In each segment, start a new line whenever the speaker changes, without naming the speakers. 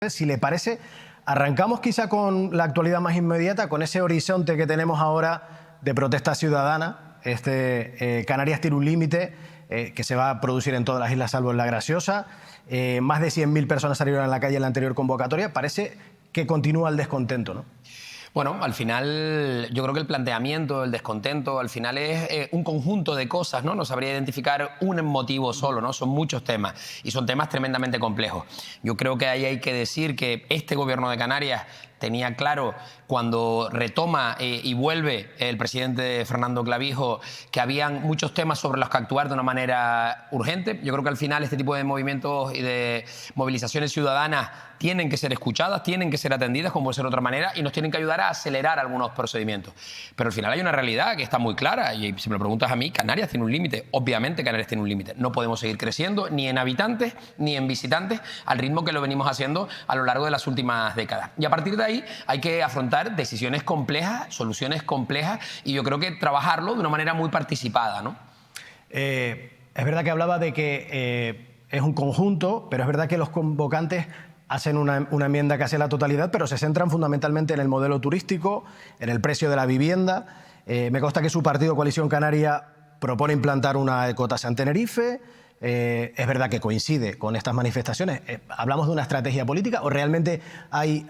Si le parece, arrancamos quizá con la actualidad más inmediata, con ese horizonte que tenemos ahora de protesta ciudadana. Canarias tiene un límite que se va a producir en todas las islas salvo en La Graciosa. Más de 100.000 personas salieron a la calle en la anterior convocatoria. Parece que continúa el descontento, ¿no?
Bueno, al final yo creo que el planteamiento, el descontento, al final es un conjunto de cosas, ¿no? No sabría identificar un motivo solo, ¿no? Son muchos temas y son temas tremendamente complejos. Yo creo que ahí hay que decir que este gobierno de Canarias tenía claro cuando retoma y vuelve el presidente Fernando Clavijo que habían muchos temas sobre los que actuar de una manera urgente. Yo creo que al final este tipo de movimientos y de movilizaciones ciudadanas tienen que ser escuchadas, tienen que ser atendidas como puede ser de otra manera y nos tienen que ayudar a acelerar algunos procedimientos. Pero al final hay una realidad que está muy clara y si me lo preguntas a mí, Canarias tiene un límite. Obviamente Canarias tiene un límite. No podemos seguir creciendo ni en habitantes ni en visitantes al ritmo que lo venimos haciendo a lo largo de las últimas décadas. Y a partir de ahí hay que afrontar decisiones complejas, soluciones complejas y yo creo que trabajarlo de una manera muy participada, ¿no?
Es verdad que hablaba de que es un conjunto, pero es verdad que los convocantes hacen una enmienda casi a la totalidad, pero se centran fundamentalmente en el modelo turístico, en el precio de la vivienda. Me consta que su partido Coalición Canaria propone implantar una ecotasa en Tenerife. Es verdad que coincide con estas manifestaciones. ¿Hablamos de una estrategia política o realmente hay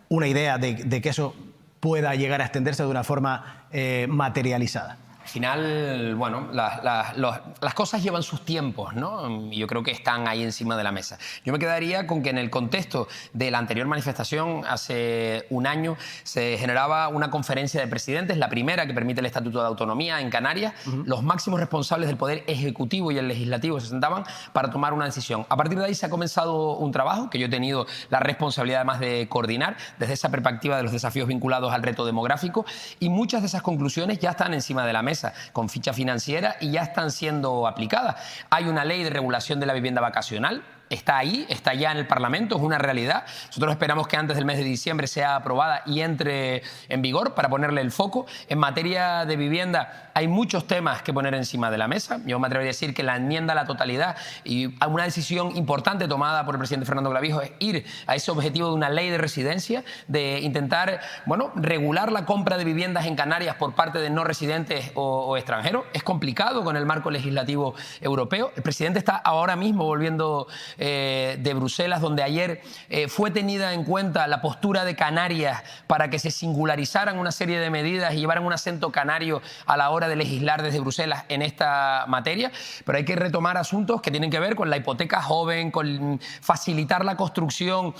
una idea de que eso pueda llegar a extenderse de una forma materializada?
Al final, bueno, las cosas llevan sus tiempos, ¿no? Y yo creo que están ahí encima de la mesa. Yo me quedaría con que en el contexto de la anterior manifestación, hace un año, se generaba una conferencia de presidentes, la primera que permite el Estatuto de Autonomía en Canarias. Los máximos responsables del Poder Ejecutivo y el Legislativo se sentaban para tomar una decisión. A partir de ahí se ha comenzado un trabajo que yo he tenido la responsabilidad además de coordinar desde esa perspectiva de los desafíos vinculados al reto demográfico y muchas de esas conclusiones ya están encima de la mesa con ficha financiera y ya están siendo aplicadas. Hay una ley de regulación de la vivienda vacacional. Está ahí, está ya en el Parlamento, es una realidad. Nosotros esperamos que antes del mes de diciembre sea aprobada y entre en vigor para ponerle el foco. En materia de vivienda hay muchos temas que poner encima de la mesa. Yo me atrevería a decir que la enmienda a la totalidad y una decisión importante tomada por el presidente Fernando Clavijo es ir a ese objetivo de una ley de residencia, de intentar, bueno, regular la compra de viviendas en Canarias por parte de no residentes o extranjeros. Es complicado con el marco legislativo europeo. El presidente está ahora mismo volviendo de Bruselas, donde ayer fue tenida en cuenta la postura de Canarias para que se singularizaran una serie de medidas y llevaran un acento canario a la hora de legislar desde Bruselas en esta materia, pero hay que retomar asuntos que tienen que ver con la hipoteca joven, con facilitar la construcción,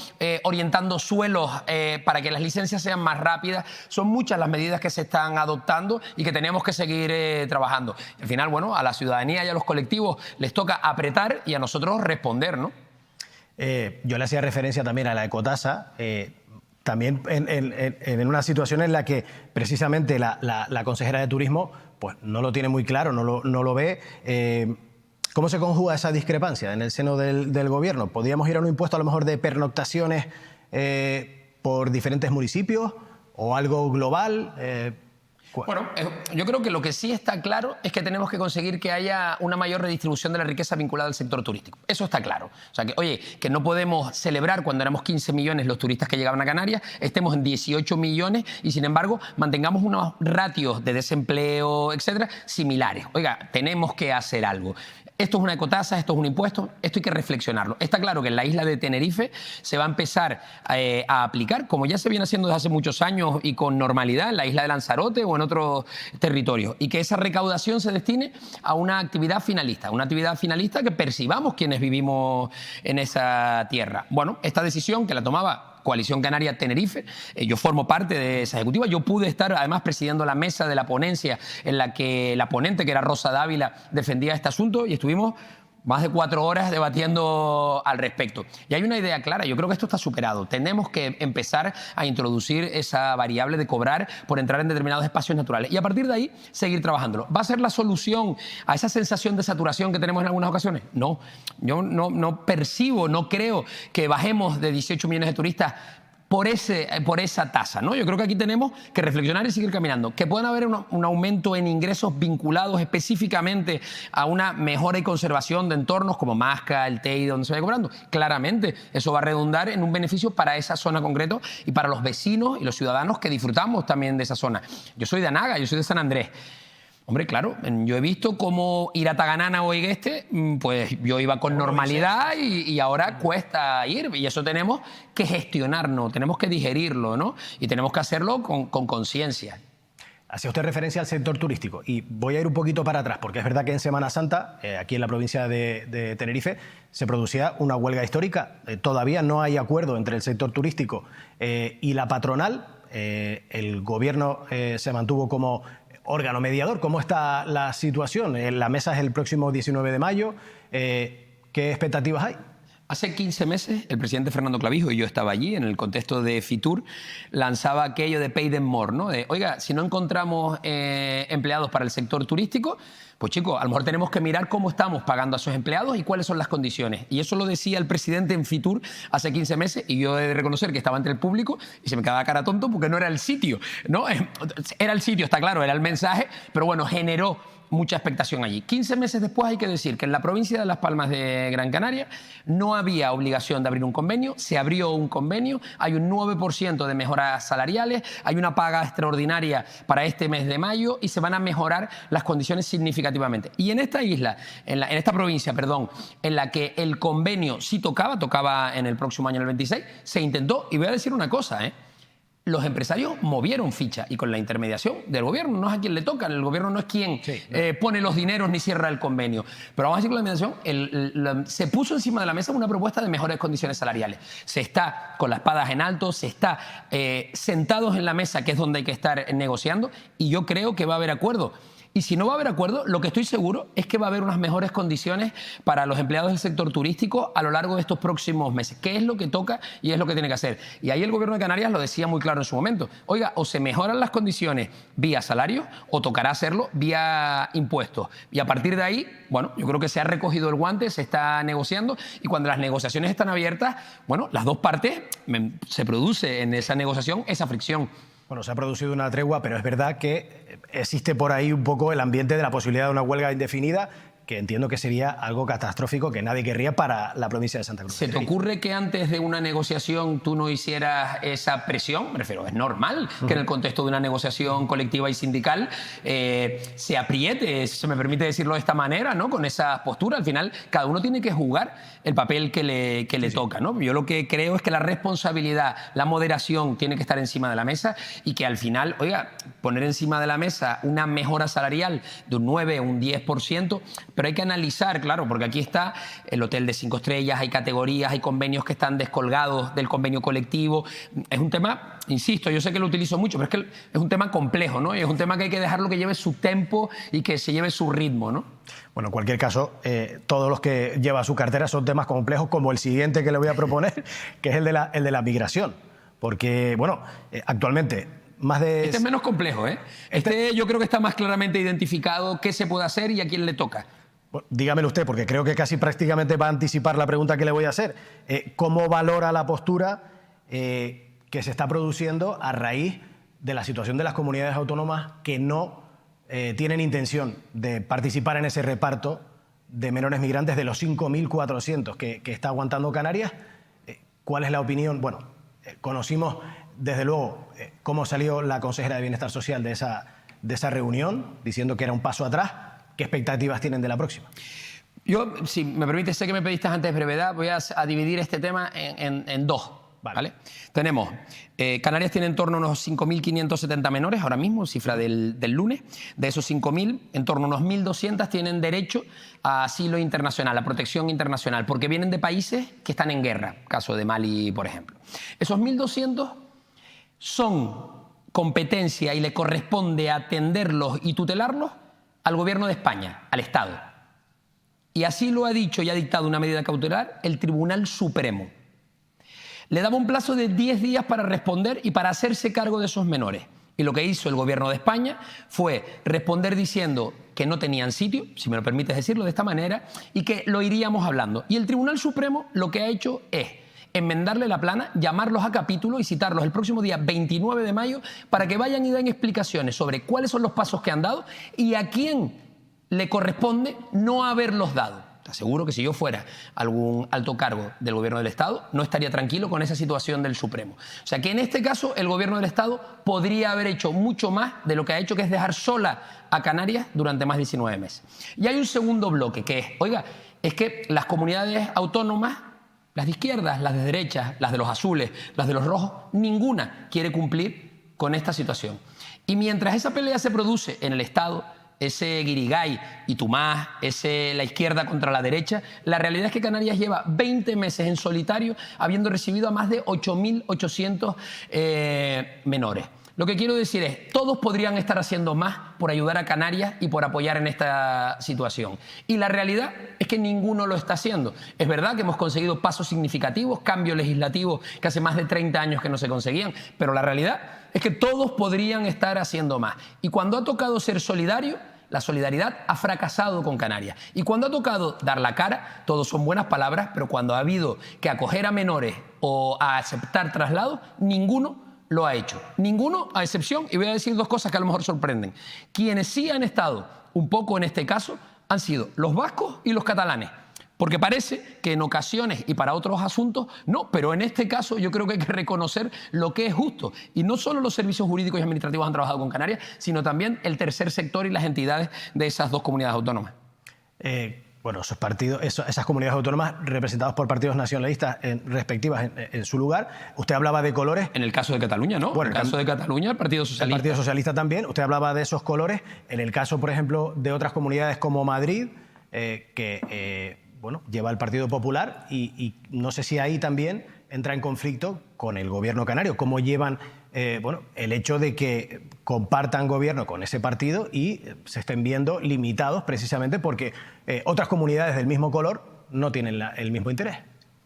orientando suelos para que las licencias sean más rápidas. Son muchas las medidas que se están adoptando y que tenemos que seguir trabajando. Al final, bueno, a la ciudadanía y a los colectivos les toca apretar y a nosotros responder, ¿no?
Yo le hacía referencia también a la ecotasa, también en una situación en la que precisamente la consejera de Turismo pues, no lo tiene muy claro, no lo ve. ¿Cómo se conjuga esa discrepancia en el seno del gobierno? ¿Podríamos ir a un impuesto a lo mejor de pernoctaciones por diferentes municipios o algo global?
Bueno, yo creo que lo que sí está claro es que tenemos que conseguir que haya una mayor redistribución de la riqueza vinculada al sector turístico. Eso está claro. O sea, que, oye, que no podemos celebrar cuando éramos 15 millones los turistas que llegaban a Canarias, estemos en 18 millones y, sin embargo, mantengamos unos ratios de desempleo, etcétera, similares. Oiga, tenemos que hacer algo. Esto es una ecotasa, esto es un impuesto, esto hay que reflexionarlo. Está claro que en la isla de Tenerife se va a empezar a aplicar, como ya se viene haciendo desde hace muchos años y con normalidad, en la isla de Lanzarote o en otros territorios, y que esa recaudación se destine a una actividad finalista que percibamos quienes vivimos en esa tierra. Bueno, esta decisión que la tomaba Coalición Canaria Tenerife, yo formo parte de esa ejecutiva, yo pude estar además presidiendo la mesa de la ponencia en la que la ponente, que era Rosa Dávila, defendía este asunto y estuvimos más de 4 horas debatiendo al respecto. Y hay una idea clara, yo creo que esto está superado. Tenemos que empezar a introducir esa variable de cobrar por entrar en determinados espacios naturales y a partir de ahí seguir trabajándolo. ¿Va a ser la solución a esa sensación de saturación que tenemos en algunas ocasiones? No, yo no percibo, no creo que bajemos de 18 millones de turistas por esa tasa, ¿no? Yo creo que aquí tenemos que reflexionar y seguir caminando. Que puedan haber un aumento en ingresos vinculados específicamente a una mejora y conservación de entornos como Masca, el Teide, donde se vaya cobrando. Claramente, eso va a redundar en un beneficio para esa zona concreta y para los vecinos y los ciudadanos que disfrutamos también de esa zona. Yo soy de Anaga, yo soy de San Andrés. Hombre, claro, yo he visto cómo ir a Taganana o Igueste, pues yo iba con normalidad y ahora cuesta ir. Y eso tenemos que gestionarlo, tenemos que digerirlo, ¿no? Y tenemos que hacerlo con conciencia.
Hacía usted referencia al sector turístico y voy a ir un poquito para atrás, porque es verdad que en Semana Santa, aquí en la provincia de Tenerife, se producía una huelga histórica. Todavía no hay acuerdo entre el sector turístico y la patronal. El gobierno se mantuvo como órgano mediador. ¿Cómo está la situación? La mesa es el próximo 19 de mayo. ¿Qué expectativas hay?
Hace 15 meses el presidente Fernando Clavijo, y yo estaba allí en el contexto de Fitur, lanzaba aquello de pay them more, ¿no? De, oiga, si no encontramos empleados para el sector turístico, pues chicos, a lo mejor tenemos que mirar cómo estamos pagando a esos empleados y cuáles son las condiciones. Y eso lo decía el presidente en Fitur hace 15 meses y yo he de reconocer que estaba entre el público y se me quedaba cara tonto porque no era el sitio, ¿no? Era el sitio, está claro, era el mensaje, pero bueno, generó mucha expectación allí. 15 meses después hay que decir que en la provincia de Las Palmas de Gran Canaria no había obligación de abrir un convenio, se abrió un convenio, hay un 9% de mejoras salariales, hay una paga extraordinaria para este mes de mayo y se van a mejorar las condiciones significativamente. Y en esta isla, en esta provincia, perdón, en la que el convenio sí tocaba en el próximo año, en el 26, se intentó, y voy a decir una cosa, los empresarios movieron ficha y con la intermediación del gobierno, no es a quien le toca, el gobierno no es quien pone los dineros ni cierra el convenio. Pero vamos a decir que la intermediación se puso encima de la mesa una propuesta de mejores condiciones salariales. Se está con las espadas en alto, se está sentados en la mesa, que es donde hay que estar negociando, y yo creo que va a haber acuerdo. Y si no va a haber acuerdo, lo que estoy seguro es que va a haber unas mejores condiciones para los empleados del sector turístico a lo largo de estos próximos meses. ¿Qué es lo que toca y es lo que tiene que hacer? Y ahí el gobierno de Canarias lo decía muy claro en su momento. Oiga, o se mejoran las condiciones vía salarios o tocará hacerlo vía impuestos. Y a partir de ahí, bueno, yo creo que se ha recogido el guante, se está negociando y cuando las negociaciones están abiertas, bueno, las dos partes, se produce en esa negociación esa fricción.
Bueno, se ha producido una tregua, pero es verdad que existe por ahí un poco el ambiente de la posibilidad de una huelga indefinida, que entiendo que sería algo catastrófico que nadie querría para la provincia de Santa Cruz.
¿Se te ocurre que antes de una negociación tú no hicieras esa presión? Me refiero, es normal que en el contexto de una negociación colectiva y sindical se apriete, se me permite decirlo de esta manera, ¿no? Con esa postura. Al final, cada uno tiene que jugar el papel que le toca, ¿no? Yo lo que creo es que la responsabilidad, la moderación tiene que estar encima de la mesa y que al final, oiga, poner encima de la mesa una mejora salarial de un 9 o un 10%, pero hay que analizar, claro, porque aquí está el hotel de 5 estrellas, hay categorías, hay convenios que están descolgados del convenio colectivo. Es un tema, insisto, yo sé que lo utilizo mucho, pero es que es un tema complejo, ¿no? Y es un tema que hay que dejarlo que lleve su tempo y que se lleve su ritmo, ¿no?
Bueno, en cualquier caso, todos los que lleva su cartera son temas complejos, como el siguiente que le voy a proponer, que es el de la migración. Porque, bueno, actualmente más de...
Este es menos complejo, ¿eh? Este yo creo que está más claramente identificado qué se puede hacer y a quién le toca.
Bueno, dígamelo usted, porque creo que casi prácticamente va a anticipar la pregunta que le voy a hacer. ¿Cómo valora la postura que se está produciendo a raíz de la situación de las comunidades autónomas que no tienen intención de participar en ese reparto de menores migrantes de los 5.400 que está aguantando Canarias? ¿Cuál es la opinión? Bueno, conocimos desde luego cómo salió la consejera de Bienestar Social de esa reunión, diciendo que era un paso atrás. ¿Qué expectativas tienen de la próxima?
Yo, si me permite, sé que me pediste antes brevedad, voy a dividir este tema en dos. ¿Vale? Tenemos, Canarias tiene en torno a unos 5.570 menores ahora mismo, cifra del lunes. De esos 5.000, en torno a unos 1.200 tienen derecho a asilo internacional, a protección internacional, porque vienen de países que están en guerra, caso de Mali, por ejemplo. Esos 1.200 son competencia y le corresponde atenderlos y tutelarlos al gobierno de España, al Estado. Y así lo ha dicho y ha dictado una medida cautelar el Tribunal Supremo. Le daba un plazo de 10 días para responder y para hacerse cargo de esos menores. Y lo que hizo el gobierno de España fue responder diciendo que no tenían sitio, si me lo permites decirlo de esta manera, y que lo iríamos hablando. Y el Tribunal Supremo lo que ha hecho es, enmendarle la plana, llamarlos a capítulo y citarlos el próximo día 29 de mayo para que vayan y den explicaciones sobre cuáles son los pasos que han dado y a quién le corresponde no haberlos dado. Te aseguro que si yo fuera algún alto cargo del gobierno del Estado, no estaría tranquilo con esa situación del Supremo. O sea que en este caso el gobierno del Estado podría haber hecho mucho más de lo que ha hecho, que es dejar sola a Canarias durante más de 19 meses. Y hay un segundo bloque que es, oiga, es que las comunidades autónomas, las de izquierdas, las de derechas, las de los azules, las de los rojos, ninguna quiere cumplir con esta situación. Y mientras esa pelea se produce en el Estado, ese guirigay y tú más, ese la izquierda contra la derecha, la realidad es que Canarias lleva 20 meses en solitario habiendo recibido a más de 8.800 menores. Lo que quiero decir es, todos podrían estar haciendo más por ayudar a Canarias y por apoyar en esta situación. Y la realidad es que ninguno lo está haciendo. Es verdad que hemos conseguido pasos significativos, cambios legislativos que hace más de 30 años que no se conseguían, pero la realidad es que todos podrían estar haciendo más. Y cuando ha tocado ser solidario, la solidaridad ha fracasado con Canarias. Y cuando ha tocado dar la cara, todos son buenas palabras, pero cuando ha habido que acoger a menores o a aceptar traslados, ninguno lo ha hecho. Ninguno, a excepción, y voy a decir dos cosas que a lo mejor sorprenden. Quienes sí han estado un poco en este caso han sido los vascos y los catalanes. Porque parece que en ocasiones y para otros asuntos no, pero en este caso yo creo que hay que reconocer lo que es justo. Y no solo los servicios jurídicos y administrativos han trabajado con Canarias, sino también el tercer sector y las entidades de esas dos comunidades autónomas.
Bueno, esos partidos, esas comunidades autónomas representadas por partidos nacionalistas respectivas en su lugar. Usted hablaba de colores.
En el caso de Cataluña, ¿no?
Bueno,
en el caso de Cataluña, el Partido Socialista.
El Partido Socialista también. Usted hablaba de esos colores. En el caso, por ejemplo, de otras comunidades como Madrid, bueno, lleva el Partido Popular y no sé si ahí también entra en conflicto con el gobierno canario. ¿Cómo llevan bueno, el hecho de que compartan gobierno con ese partido y se estén viendo limitados precisamente porque otras comunidades del mismo color no tienen el mismo interés?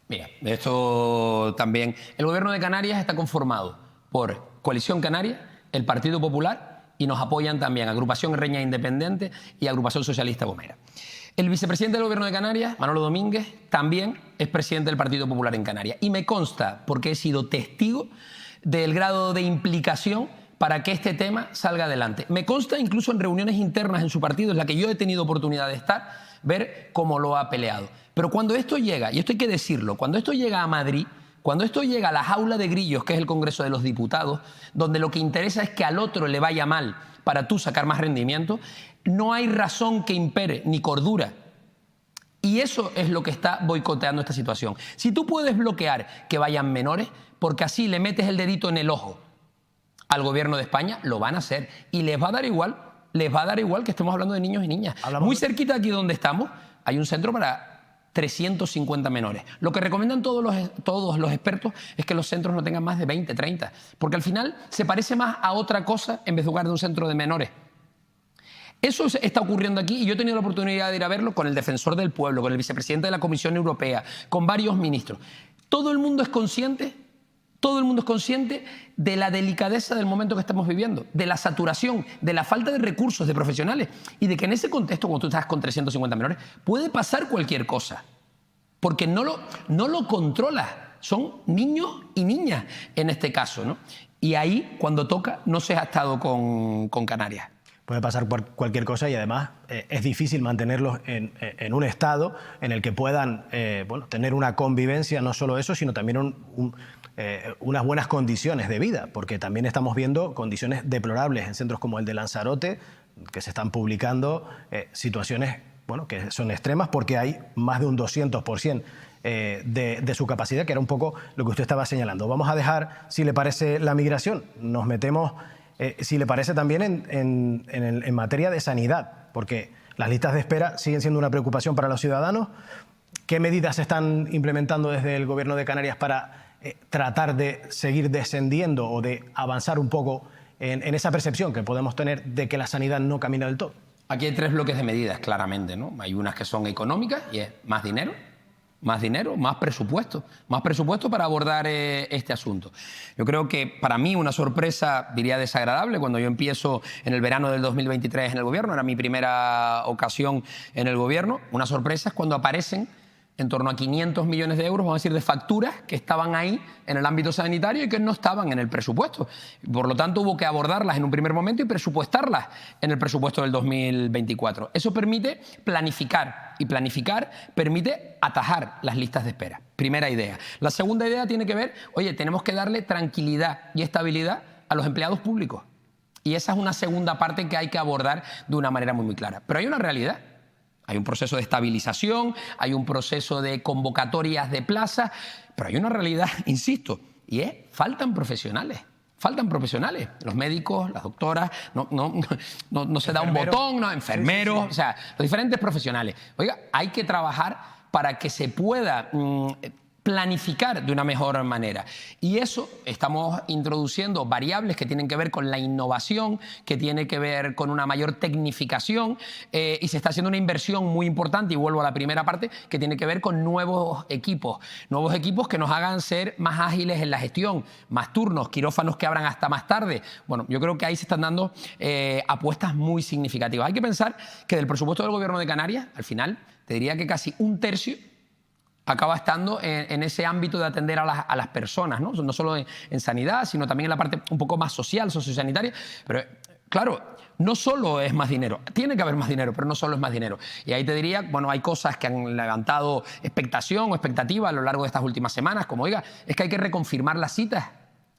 Mira, esto también... El gobierno de Canarias está conformado por Coalición Canaria, el Partido Popular y nos apoyan también Agrupación Reña Independiente y Agrupación Socialista Gomera. El vicepresidente del Gobierno de Canarias, Manolo Domínguez, también es presidente del Partido Popular en Canarias. Y me consta, porque he sido testigo del grado de implicación para que este tema salga adelante. Me consta incluso en reuniones internas en su partido, en la que yo he tenido oportunidad de estar, ver cómo lo ha peleado. Pero cuando esto llega, y esto hay que decirlo, cuando esto llega a Madrid, cuando esto llega a la jaula de grillos, que es el Congreso de los Diputados, donde lo que interesa es que al otro le vaya mal para tú sacar más rendimiento, no hay razón que impere, ni cordura. Y eso es lo que está boicoteando esta situación. Si tú puedes bloquear que vayan menores, porque así le metes el dedito en el ojo al gobierno de España, lo van a hacer. Y les va a dar igual que estemos hablando de niños y niñas. Muy cerquita de aquí donde estamos hay un centro para 350 menores. Lo que recomiendan todos los expertos es que los centros no tengan más de 20, 30, porque al final se parece más a otra cosa en vez de un centro de menores. Eso está ocurriendo aquí y yo he tenido la oportunidad de ir a verlo con el defensor del pueblo, con el vicepresidente de la Comisión Europea, con varios ministros. Todo el mundo es consciente de la delicadeza del momento que estamos viviendo, de la saturación, de la falta de recursos, de profesionales y de que en ese contexto, cuando tú estás con 350 menores, puede pasar cualquier cosa, porque no lo controlas. Son niños y niñas en este caso, ¿no? Y ahí, cuando toca, no se ha estado con Canarias.
Puede pasar cualquier cosa y además es difícil mantenerlos en un estado en el que puedan bueno, tener una convivencia, no solo eso, sino también unas buenas condiciones de vida, porque también estamos viendo condiciones deplorables en centros como el de Lanzarote, que se están publicando situaciones bueno, que son extremas porque hay más de un 200% de su capacidad, que era un poco lo que usted estaba señalando. Vamos a dejar, si le parece, la migración. Nos metemos... si le parece también en materia de sanidad, porque las listas de espera siguen siendo una preocupación para los ciudadanos. ¿Qué medidas se están implementando desde el Gobierno de Canarias para tratar de seguir descendiendo o de avanzar un poco en esa percepción que podemos tener de que la sanidad no camina del todo?
Aquí hay tres bloques de medidas, claramente, ¿no? Hay unas que son económicas y es más dinero, más presupuesto para abordar este asunto. Yo creo que para mí una sorpresa, diría desagradable, cuando yo empiezo en el verano del 2023 en el gobierno, era mi primera ocasión en el gobierno, una sorpresa es cuando aparecen en torno a 500 millones de euros, vamos a decir, de facturas que estaban ahí en el ámbito sanitario y que no estaban en el presupuesto. Por lo tanto, hubo que abordarlas en un primer momento y presupuestarlas en el presupuesto del 2024. Eso permite planificar, y planificar permite atajar las listas de espera. Primera idea. La segunda idea tiene que ver, oye, tenemos que darle tranquilidad y estabilidad a los empleados públicos. Y esa es una segunda parte que hay que abordar de una manera muy clara. Pero hay una realidad. Hay un proceso de estabilización, hay un proceso de convocatorias de plazas, pero hay una realidad, insisto, y es faltan profesionales. Faltan profesionales, los médicos, las doctoras, no se da un botón, no, enfermeros, o sea, los diferentes profesionales. Oiga, hay que trabajar para que se pueda planificar de una mejor manera. Y eso estamos introduciendo variables que tienen que ver con la innovación, que tiene que ver con una mayor tecnificación y se está haciendo una inversión muy importante, y vuelvo a la primera parte, que tiene que ver con nuevos equipos que nos hagan ser más ágiles en la gestión, más turnos, quirófanos que abran hasta más tarde. Bueno, yo creo que ahí se están dando apuestas muy significativas. Hay que pensar que del presupuesto del Gobierno de Canarias, al final, te diría que casi un tercio acaba estando en ese ámbito de atender a las personas, no solo en sanidad, sino también en la parte un poco más social, sociosanitaria. Pero claro, no solo es más dinero, tiene que haber más dinero, pero no solo es más dinero. Y ahí te diría, bueno, hay cosas que han levantado expectación o expectativa a lo largo de estas últimas semanas, como, oiga, es que hay que reconfirmar las citas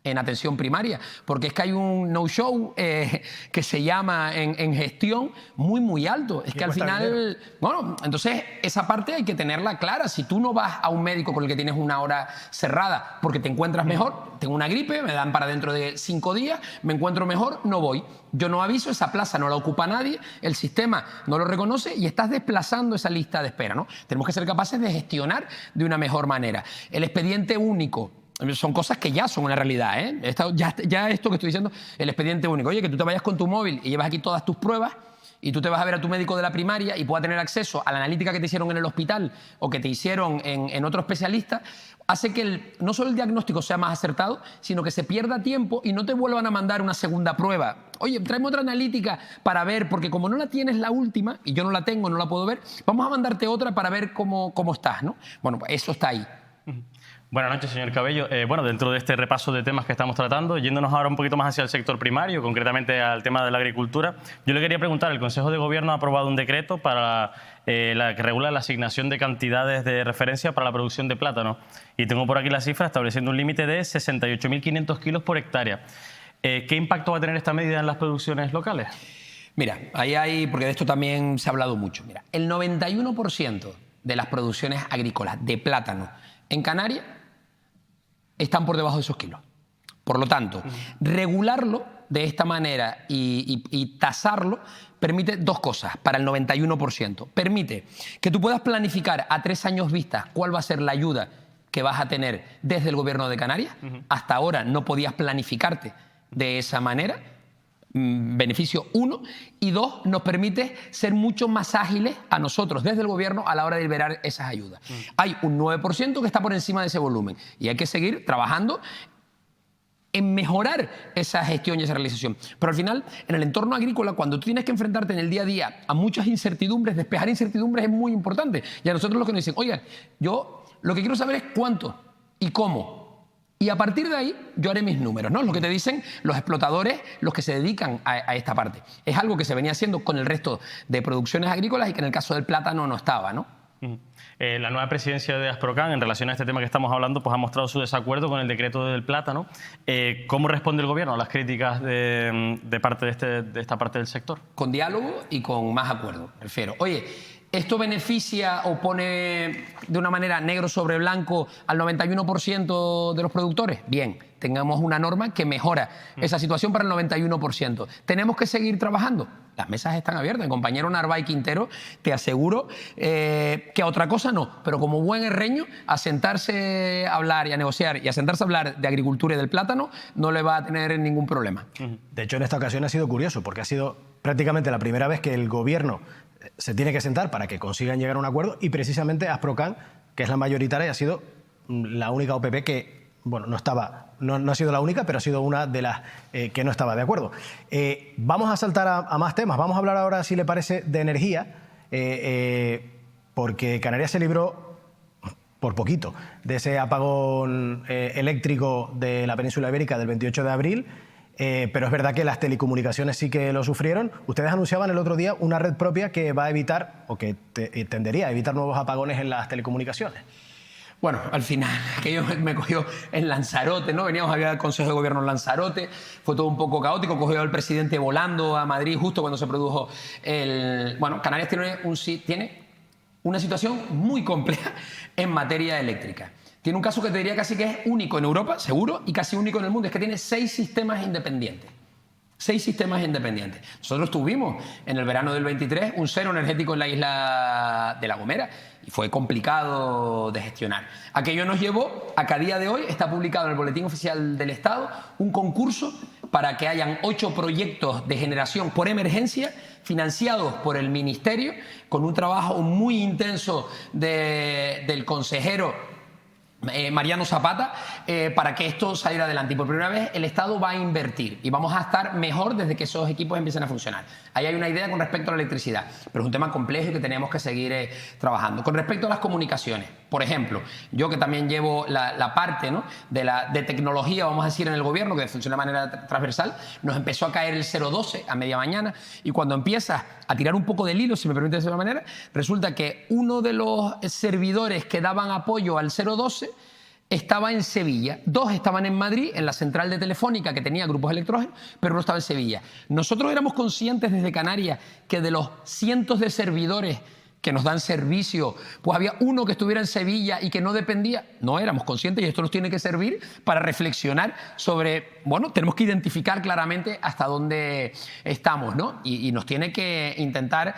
en atención primaria, porque es que hay un no-show que se llama en gestión muy alto. Es que al final, bueno, entonces esa parte hay que tenerla clara. Si tú no vas a un médico con el que tienes una hora cerrada porque te encuentras mejor, tengo una gripe, me dan para dentro de 5 días, me encuentro mejor, no voy. Yo no aviso, esa plaza no la ocupa nadie, el sistema no lo reconoce y estás desplazando esa lista de espera, ¿no? Tenemos que ser capaces de gestionar de una mejor manera. El expediente único. Son cosas que ya son una realidad, ¿eh? Ya esto que estoy diciendo, el expediente único. Oye, que tú te vayas con tu móvil y llevas aquí todas tus pruebas y tú te vas a ver a tu médico de la primaria y pueda tener acceso a la analítica que te hicieron en el hospital o que te hicieron en otro especialista, hace que no solo el diagnóstico sea más acertado, sino que se pierda tiempo y no te vuelvan a mandar una segunda prueba. Oye, tráeme otra analítica para ver, porque como no la tienes la última, y yo no la tengo, no la puedo ver, vamos a mandarte otra para ver cómo estás, ¿no? Bueno, pues eso está ahí.
Buenas noches, señor Cabello. Bueno, dentro de este repaso de temas que estamos tratando, yéndonos ahora un poquito más hacia el sector primario, concretamente al tema de la agricultura, yo le quería preguntar, el Consejo de Gobierno ha aprobado un decreto para la que regula la asignación de cantidades de referencia para la producción de plátano. Y tengo por aquí la cifra estableciendo un límite de 68.500 kilos por hectárea. ¿Qué impacto va a tener esta medida en las producciones locales?
Mira, ahí hay, porque de esto también se ha hablado mucho, mira, el 91% de las producciones agrícolas de plátano en Canarias están por debajo de esos kilos. Por lo tanto, regularlo de esta manera y tasarlo permite dos cosas para el 91%. Permite que tú puedas planificar a 3 años vista cuál va a ser la ayuda que vas a tener desde el Gobierno de Canarias. Hasta ahora no podías planificarte de esa manera. Beneficio 1, y 2, nos permite ser mucho más ágiles a nosotros desde el Gobierno a la hora de liberar esas ayudas. Hay un 9% que está por encima de ese volumen y hay que seguir trabajando en mejorar esa gestión y esa realización. Pero al final, en el entorno agrícola, cuando tú tienes que enfrentarte en el día a día a muchas incertidumbres, despejar incertidumbres es muy importante. Y a nosotros los que nos dicen, oigan, yo lo que quiero saber es cuánto y cómo. Y a partir de ahí yo haré mis números, ¿no? Lo que te dicen los explotadores, los que se dedican a esta parte. Es algo que se venía haciendo con el resto de producciones agrícolas y que en el caso del plátano no estaba, ¿no?
La nueva presidencia de Asprocan, en relación a este tema que estamos hablando, pues ha mostrado su desacuerdo con el decreto del plátano. ¿Cómo responde el Gobierno a las críticas de parte de esta parte del sector?
Con diálogo y con más acuerdo, refiero. Oye, ¿esto beneficia o pone de una manera negro sobre blanco al 91% de los productores? Bien, tengamos una norma que mejora esa situación para el 91%. ¿Tenemos que seguir trabajando? Las mesas están abiertas. Mi compañero Narváez Quintero, te aseguro que a otra cosa no, pero como buen herreño, a sentarse a hablar y a negociar y a sentarse a hablar de agricultura y del plátano no le va a tener ningún problema.
De hecho, en esta ocasión ha sido curioso, porque ha sido prácticamente la primera vez que el Gobierno se tiene que sentar para que consigan llegar a un acuerdo, y precisamente Asprocan, que es la mayoritaria, ha sido la única OPP que, bueno, no ha sido la única, pero ha sido una de las que no estaba de acuerdo. Vamos a saltar a más temas. Vamos a hablar ahora, si le parece, de energía, porque Canarias se libró por poquito, de ese apagón eléctrico de la península ibérica del 28 de abril. Pero es verdad que las telecomunicaciones sí que lo sufrieron. Ustedes anunciaban el otro día una red propia que va a evitar, o que tendería a evitar nuevos apagones en las telecomunicaciones.
Bueno, al final, aquello me cogió en Lanzarote, ¿no? Veníamos a hablar del Consejo de Gobierno en Lanzarote, fue todo un poco caótico, cogió al presidente volando a Madrid justo cuando se produjo el... Bueno, Canarias tiene una situación muy compleja en materia eléctrica. Tiene un caso que te diría casi que es único en Europa, seguro, y casi único en el mundo, es que tiene 6 sistemas independientes. 6 sistemas independientes. Nosotros tuvimos en el verano del 23 un cero energético en la isla de La Gomera y fue complicado de gestionar. Aquello nos llevó a que a día de hoy está publicado en el Boletín Oficial del Estado un concurso para que hayan 8 proyectos de generación por emergencia financiados por el Ministerio, con un trabajo muy intenso del consejero Mariano Zapata, para que esto saliera adelante. Y por primera vez el Estado va a invertir y vamos a estar mejor desde que esos equipos empiecen a funcionar. Ahí hay una idea con respecto a la electricidad, pero es un tema complejo y que tenemos que seguir trabajando. Con respecto a las comunicaciones, por ejemplo, yo que también llevo la parte, ¿no?, de tecnología, vamos a decir, en el gobierno, que funciona de manera transversal, nos empezó a caer el 012 a media mañana y cuando empiezas a tirar un poco del hilo, si me permite decirlo de esa manera, resulta que uno de los servidores que daban apoyo al 012 estaba en Sevilla, 2 estaban en Madrid, en la central de Telefónica que tenía grupos electrógenos, pero no estaba en Sevilla. Nosotros éramos conscientes desde Canarias que de los cientos de servidores que nos dan servicio, pues había uno que estuviera en Sevilla y que no dependía. No éramos conscientes y esto nos tiene que servir para reflexionar sobre, bueno, tenemos que identificar claramente hasta dónde estamos, ¿no? Y nos tiene que intentar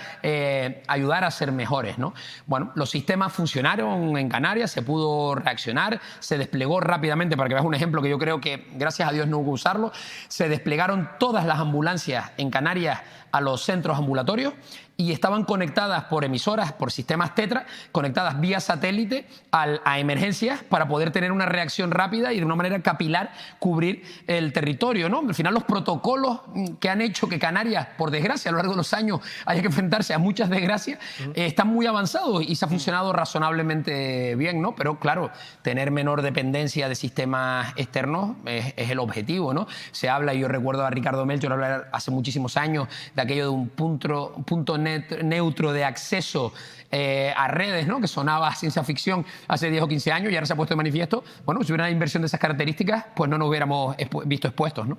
ayudar a ser mejores, ¿no? Bueno, los sistemas funcionaron en Canarias, se pudo reaccionar, se desplegó rápidamente, para que veas un ejemplo que yo creo que gracias a Dios no hubo que usarlo, se desplegaron todas las ambulancias en Canarias a los centros ambulatorios y estaban conectadas por emisoras, por sistemas Tetra, conectadas vía satélite a emergencias para poder tener una reacción rápida y de una manera capilar cubrir el territorio, ¿no? Al final los protocolos que han hecho que Canarias, por desgracia, a lo largo de los años haya que enfrentarse a muchas desgracias, están muy avanzados y se ha funcionado razonablemente bien, ¿no? Pero claro, tener menor dependencia de sistemas externos es el objetivo, ¿no? Se habla, y yo recuerdo a Ricardo Melchor hablar hace muchísimos años de aquello de un punto neutro de acceso a redes, ¿no?, que sonaba a ciencia ficción hace 10 o 15 años y ahora se ha puesto de manifiesto. Bueno, si hubiera una inversión de esas características, pues no nos hubiéramos visto expuestos, ¿no?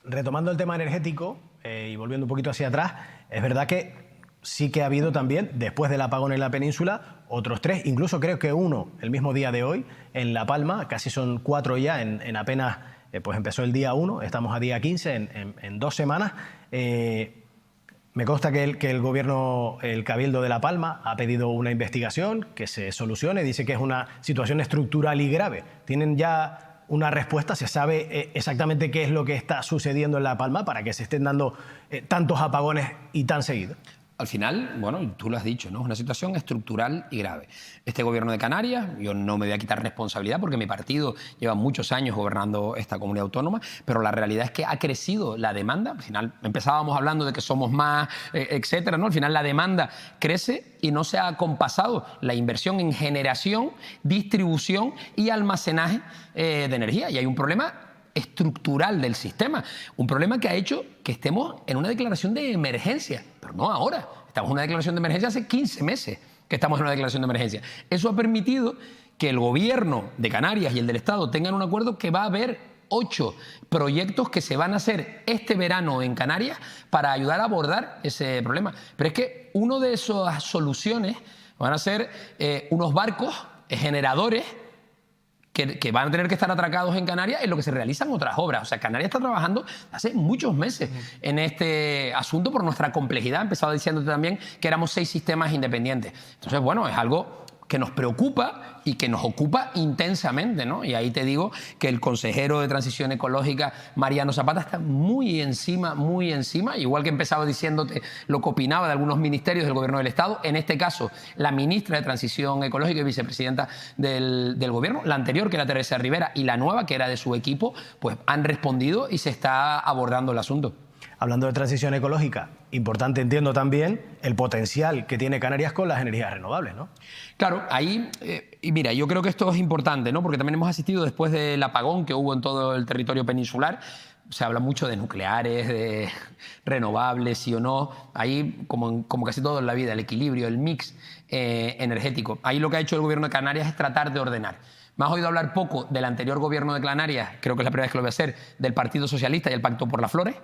Retomando el tema energético y volviendo un poquito hacia atrás, es verdad que sí que ha habido también, después del apagón en la península, otros 3, incluso creo que uno el mismo día de hoy en La Palma, casi son 4 ya en apenas, pues empezó el día 1, estamos a día 15, en 2 semanas. Me consta que el gobierno, el Cabildo de La Palma, ha pedido una investigación que se solucione. Dice que es una situación estructural y grave. ¿Tienen ya una respuesta? ¿Se sabe exactamente qué es lo que está sucediendo en La Palma para que se estén dando tantos apagones y tan seguidos?
Al final, bueno, tú lo has dicho, ¿no? Es una situación estructural y grave. Este gobierno de Canarias, yo no me voy a quitar responsabilidad porque mi partido lleva muchos años gobernando esta comunidad autónoma, pero la realidad es que ha crecido la demanda. Al final empezábamos hablando de que somos más, etcétera, ¿no? Al final la demanda crece y no se ha compasado la inversión en generación, distribución y almacenaje de energía. Y hay un problema estructural del sistema, un problema que ha hecho que estemos en una declaración de emergencia, pero no ahora, estamos en una declaración de emergencia hace 15 meses que estamos en una declaración de emergencia. Eso ha permitido que el gobierno de Canarias y el del Estado tengan un acuerdo que va a haber 8 proyectos que se van a hacer este verano en Canarias para ayudar a abordar ese problema. Pero es que una de esas soluciones van a ser unos barcos generadores que van a tener que estar atracados en Canarias en lo que se realizan otras obras. O sea, Canarias está trabajando hace muchos meses en este asunto por nuestra complejidad. Empezaba diciéndote también que éramos 6 sistemas independientes. Entonces, bueno, es algo que nos preocupa y que nos ocupa intensamente, ¿no? Y ahí te digo que el consejero de Transición Ecológica, Mariano Zapata, está muy encima, igual que empezaba diciéndote lo que opinaba de algunos ministerios del Gobierno del Estado. En este caso, la ministra de Transición Ecológica y vicepresidenta del Gobierno, la anterior, que era Teresa Rivera, y la nueva, que era de su equipo, pues han respondido y se está abordando el asunto.
Hablando de transición ecológica, importante entiendo también el potencial que tiene Canarias con las energías renovables, ¿no?
Claro, ahí Y mira, yo creo que esto es importante, ¿no? Porque también hemos asistido después del apagón que hubo en todo el territorio peninsular. Se habla mucho de nucleares, de renovables, sí o no. Ahí, como casi todo en la vida, el equilibrio, el mix energético. Ahí lo que ha hecho el gobierno de Canarias es tratar de ordenar. Me has oído hablar poco del anterior gobierno de Canarias, creo que es la primera vez que lo voy a hacer, del Partido Socialista y el Pacto por las Flores.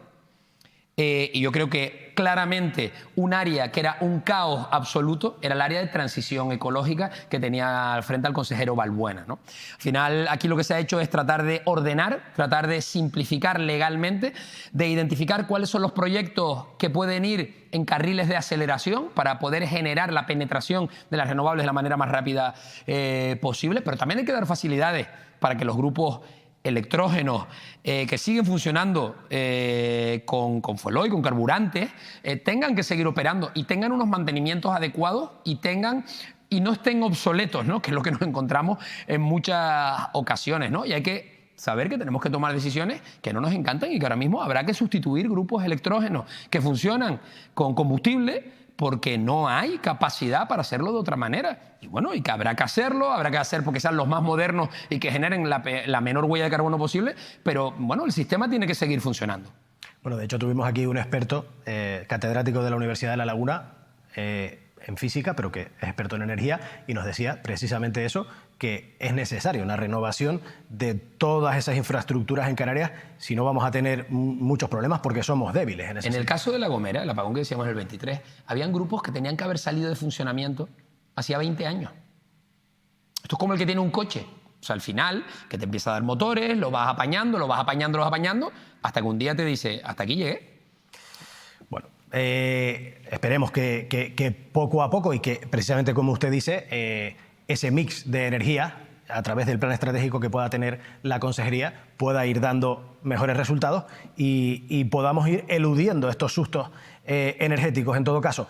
Y yo creo que claramente un área que era un caos absoluto era el área de transición ecológica que tenía al frente al consejero Balbuena, ¿no? Al final, aquí lo que se ha hecho es tratar de ordenar, tratar de simplificar legalmente, de identificar cuáles son los proyectos que pueden ir en carriles de aceleración para poder generar la penetración de las renovables de la manera más rápida posible, pero también hay que dar facilidades para que los grupos electrógenos que siguen funcionando con fuel oil, con carburantes, tengan que seguir operando y tengan unos mantenimientos adecuados y no estén obsoletos, ¿no? Que es lo que nos encontramos en muchas ocasiones, ¿no? Y hay que saber que tenemos que tomar decisiones que no nos encantan y que ahora mismo habrá que sustituir grupos electrógenos que funcionan con combustible porque no hay capacidad para hacerlo de otra manera. Y bueno, y que habrá que hacerlo, habrá que hacer porque sean los más modernos y que generen la menor huella de carbono posible, pero bueno, el sistema tiene que seguir funcionando.
Bueno, de hecho tuvimos aquí un experto, catedrático de la Universidad de La Laguna, en física, pero que es experto en energía, y nos decía precisamente eso, que es necesaria una renovación de todas esas infraestructuras en Canarias, si no vamos a tener muchos problemas porque somos débiles en ese
En el
sentido.
caso de La Gomera, el apagón que decíamos en el 23, habían grupos que tenían que haber salido de funcionamiento hacía 20 años. Esto es como el que tiene un coche. O sea, al final, que te empieza a dar motores, lo vas apañando, hasta que un día te dice, hasta aquí llegué.
Bueno, esperemos que poco a poco y que precisamente como usted dice, ese mix de energía a través del plan estratégico que pueda tener la consejería pueda ir dando mejores resultados y podamos ir eludiendo estos sustos energéticos en todo caso.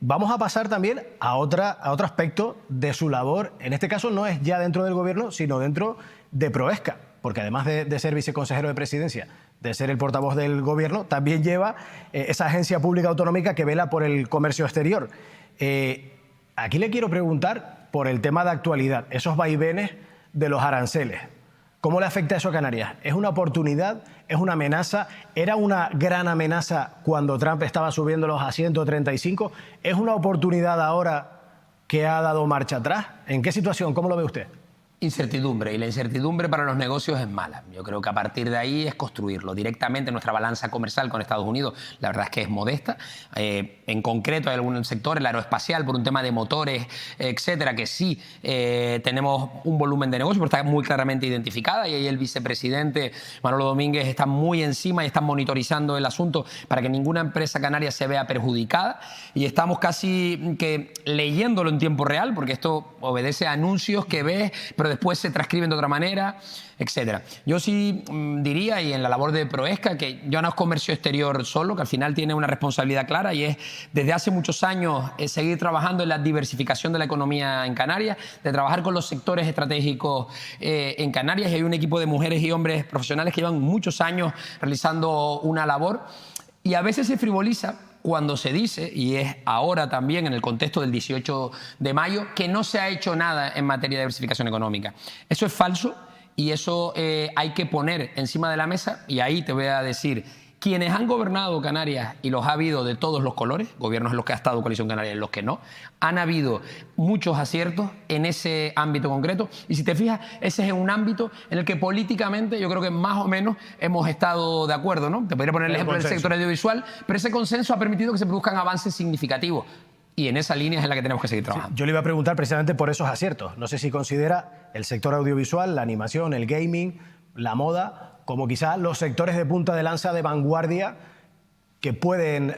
Vamos a pasar también a otro aspecto de su labor. En este caso no es ya dentro del gobierno, sino dentro de Proesca, porque además de ser viceconsejero de presidencia, de ser el portavoz del gobierno, también lleva esa agencia pública autonómica que vela por el comercio exterior. Aquí le quiero preguntar por el tema de actualidad, esos vaivenes de los aranceles. ¿Cómo le afecta eso a Canarias? ¿Es una oportunidad? ¿Es una amenaza? ¿Era una gran amenaza cuando Trump estaba subiéndolos a 135? ¿Es una oportunidad ahora que ha dado marcha atrás? ¿En qué situación? ¿Cómo lo ve usted?
Incertidumbre, y la incertidumbre para los negocios es mala. Yo creo que a partir de ahí es construirlo. Directamente nuestra balanza comercial con Estados Unidos, la verdad es que es modesta. En concreto hay algún sector, el aeroespacial, por un tema de motores, etcétera, que sí tenemos un volumen de negocio, pero está muy claramente identificada y ahí el vicepresidente Manolo Domínguez está muy encima y está monitorizando el asunto para que ninguna empresa canaria se vea perjudicada y estamos casi que leyéndolo en tiempo real, porque esto obedece a anuncios que ves, pero después se transcriben de otra manera, etcétera. Yo sí diría, y en la labor de Proesca, que ya no es comercio exterior solo, que al final tiene una responsabilidad clara y es desde hace muchos años seguir trabajando en la diversificación de la economía en Canarias, de trabajar con los sectores estratégicos en Canarias, y hay un equipo de mujeres y hombres profesionales que llevan muchos años realizando una labor y a veces se frivoliza cuando se dice, y es ahora también en el contexto del 18 de mayo, que no se ha hecho nada en materia de diversificación económica. Eso es falso y eso hay que poner encima de la mesa, y ahí te voy a decir, quienes han gobernado Canarias, y los ha habido de todos los colores, gobiernos en los que ha estado Coalición Canaria y en los que no, han habido muchos aciertos en ese ámbito concreto. Y si te fijas, ese es un ámbito en el que políticamente yo creo que más o menos hemos estado de acuerdo, ¿no? Te podría poner el ejemplo del sector audiovisual, pero ese consenso ha permitido que se produzcan avances significativos. Y en esa línea es en la que tenemos que seguir trabajando.
Sí, yo le iba a preguntar precisamente por esos aciertos. No sé si considera el sector audiovisual, la animación, el gaming, la moda, como quizás los sectores de punta de lanza de vanguardia que pueden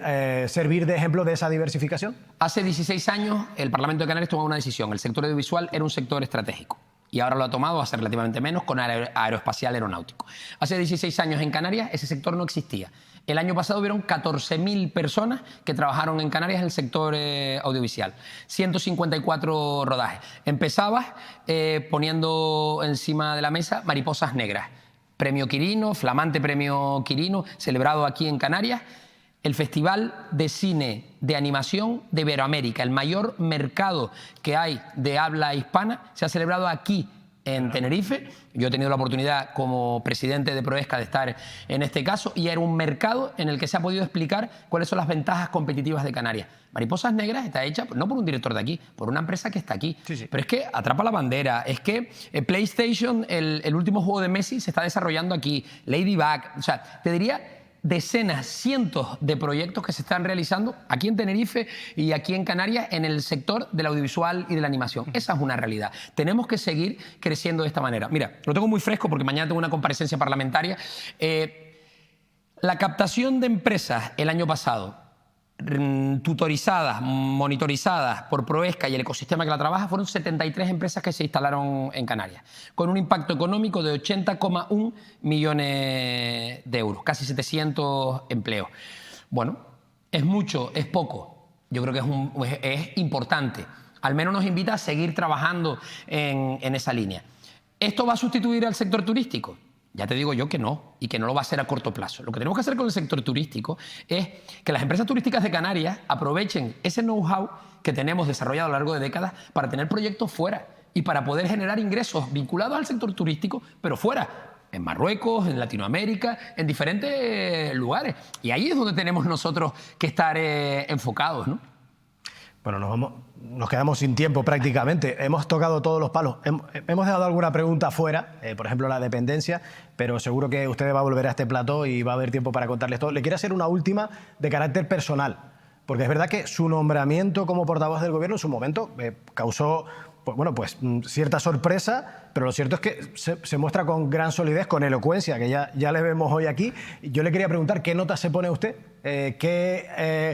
servir de ejemplo de esa diversificación.
Hace 16 años el Parlamento de Canarias tomó una decisión. El sector audiovisual era un sector estratégico y ahora lo ha tomado hace relativamente menos con aeroespacial aeronáutico. Hace 16 años en Canarias ese sector no existía. El año pasado hubieron 14.000 personas que trabajaron en Canarias en el sector audiovisual. 154 rodajes. Empezabas poniendo encima de la mesa Mariposas Negras. Premio Quirino, flamante premio Quirino, celebrado aquí en Canarias. el Festival de Cine de Animación de Iberoamérica, el mayor mercado que hay de habla hispana, se ha celebrado aquí en Tenerife. Yo he tenido la oportunidad como presidente de Proesca de estar en este caso y era un mercado en el que se ha podido explicar cuáles son las ventajas competitivas de Canarias. Mariposas Negras está hecha no por un director de aquí, por una empresa que está aquí.
Sí, sí.
Pero es que atrapa la bandera, es que PlayStation, el último juego de Messi, se está desarrollando aquí, Ladybug, o sea, te diría decenas, cientos de proyectos que se están realizando aquí en Tenerife y aquí en Canarias en el sector del audiovisual y de la animación. Esa es una realidad. Tenemos que seguir creciendo de esta manera. Mira, lo tengo muy fresco porque mañana tengo una comparecencia parlamentaria. La captación de empresas el año pasado, tutorizadas, monitorizadas por Proesca y el ecosistema que la trabaja, fueron 73 empresas que se instalaron en Canarias, con un impacto económico de 80,1 millones de euros, casi 700 empleos. Bueno, ¿es mucho? ¿Es poco? Yo creo que es importante. Al menos nos invita a seguir trabajando en esa línea. ¿Esto va a sustituir al sector turístico? Ya te digo yo que no, y que no lo va a hacer a corto plazo. Lo que tenemos que hacer con el sector turístico es que las empresas turísticas de Canarias aprovechen ese know-how que tenemos desarrollado a lo largo de décadas para tener proyectos fuera y para poder generar ingresos vinculados al sector turístico, pero fuera, en Marruecos, en Latinoamérica, en diferentes lugares. Y ahí es donde tenemos nosotros que estar enfocados, ¿no?
Bueno, nos quedamos sin tiempo prácticamente. Hemos tocado todos los palos. Hemos dejado alguna pregunta fuera, por ejemplo la dependencia, pero seguro que usted va a volver a este plató y va a haber tiempo para contarles todo. Le quiero hacer una última de carácter personal, porque es verdad que su nombramiento como portavoz del Gobierno en su momento causó cierta sorpresa, pero lo cierto es que se muestra con gran solidez, con elocuencia, que ya le vemos hoy aquí. Yo le quería preguntar qué nota se pone usted, ¿qué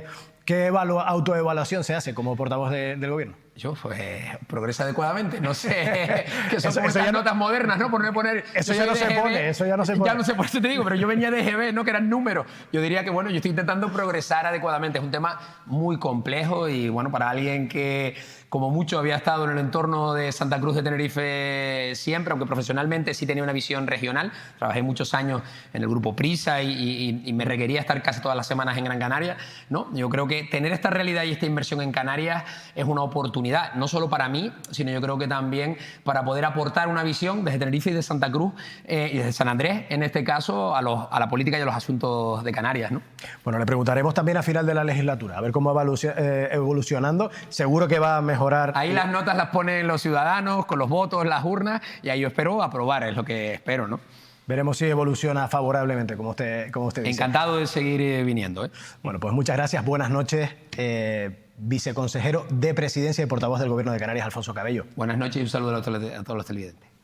autoevaluación se hace como portavoz del Gobierno?
Yo, pues, progresa adecuadamente. No sé, que son como
eso
estas
ya no-
notas modernas, ¿no? Por no poner...
Eso
yo
ya
soy
no se
de
pone,
GB,
eso ya no se pone.
Ya no sé, por eso te digo, pero yo venía de GB, ¿no? Que eran números. Yo diría que, bueno, yo estoy intentando progresar adecuadamente. Es un tema muy complejo y, bueno, para alguien que, como mucho, había estado en el entorno de Santa Cruz de Tenerife siempre, aunque profesionalmente sí tenía una visión regional. Trabajé muchos años en el grupo Prisa y me requería estar casi todas las semanas en Gran Canaria, ¿no? Yo creo que tener esta realidad y esta inversión en Canarias es una oportunidad, no solo para mí, sino yo creo que también para poder aportar una visión desde Tenerife y de Santa Cruz y desde San Andrés, en este caso, a la política y a los asuntos de Canarias, ¿no?
Bueno, le preguntaremos también a final de la legislatura, a ver cómo va evolucionando. Seguro que va a mejorar.
Ahí las notas las ponen los ciudadanos, con los votos, las urnas, y ahí yo espero aprobar, es lo que espero, ¿no?
Veremos si evoluciona favorablemente, como usted dice.
Encantado de seguir viniendo, ¿eh?
Bueno, pues muchas gracias. Buenas noches, viceconsejero de Presidencia y portavoz del Gobierno de Canarias, Alfonso Cabello.
Buenas noches y un saludo a todos los televidentes.